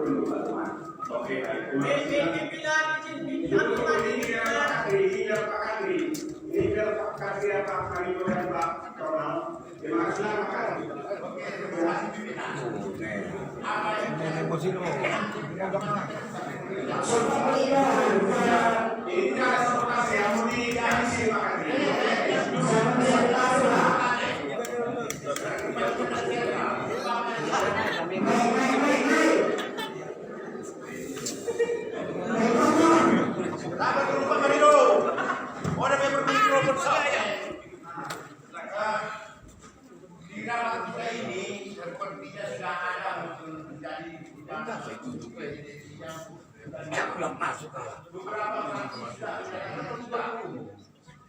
turun dulu teman. Oke, baik. Ini Pak Kadri. Ini biar Pak Kadri Pak Marino dan Pak Ronald. Terima kasih Pak Kadri. Oke, terima kasih pimpinan. Ini ada sesuatu yang mau diganti Pak Kadri. Belum masuk.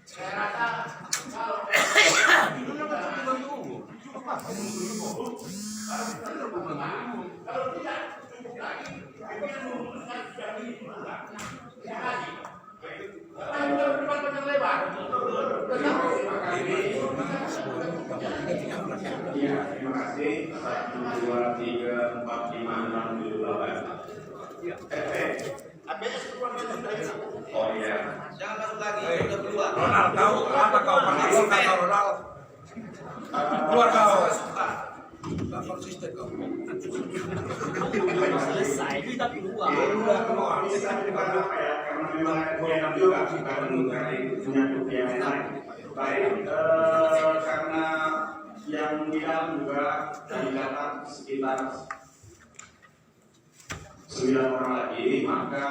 Saya rasa kalau Iya, terima kasih. 1, 2, 3, 4, 5, 6, 7, 8. Oh iya. jangan masuk lagi, udah keluar. Ronald, tahu apa kau pakai suka kau Ronald? Keluar kau. Gak konsisten kau. Selesai kita keluar. Udah keluar. Kita bukan apa ya? Karena memang enak juga bukan menyangkut yang lain. Baik, karena yang bilang juga kami datang sekitar 9 orang lagi, maka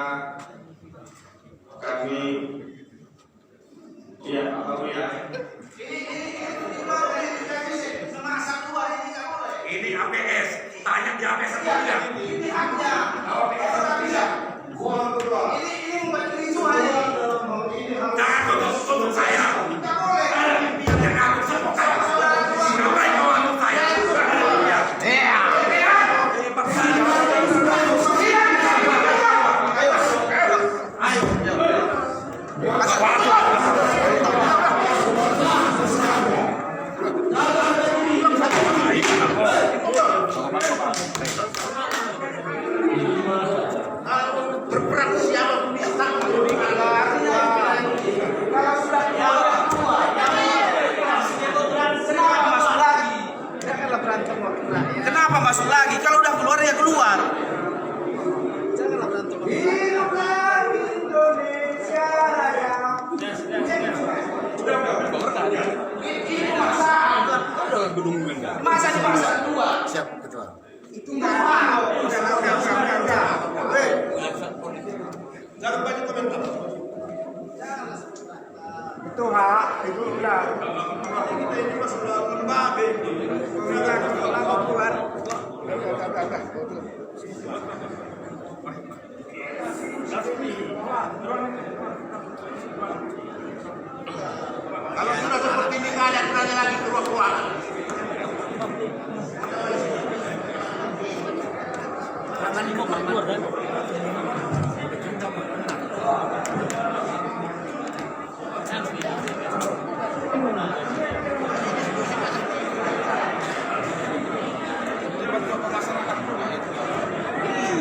kami ya apa ya? Ini APS. Tanya di APS saja. Ini haknya. APS tidak. Buang berdua. Ini bukan kericuhan. Jangan kau tutup saya. Tidak boleh. Jangan kau tutup saya. Ngapain kau tutup saya? Berperang siapa pun dia tak Kenapa masuk lagi? Kalau udah keluar ya keluar. Janganlah berantem. Hiduplah Indonesia Raya. Ini masa dipaksa dua. Siap, ketua. Itu nggak mau. Udah. Jangan banyak komentar. Itu hak, itu udah. Kita ini masuk dalam lembaga. Kita keluar. Kalau sudah seperti ini nggak ada aturannya lagi keluar. Jangan mau keluar kan?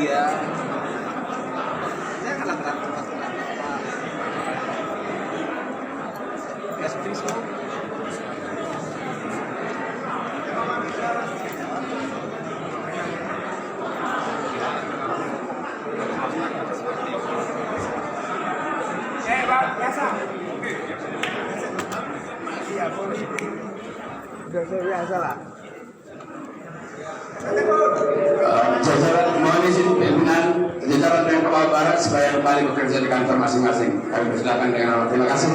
Iya. Janganlah berantem. Biasa. Iya, politik. Sudah biasa lah. Jajaran mohon izin pimpinan jajaran Pemkab Barat supaya kembali bekerja di kantor masing-masing. Kami persilakan dengan terima kasih.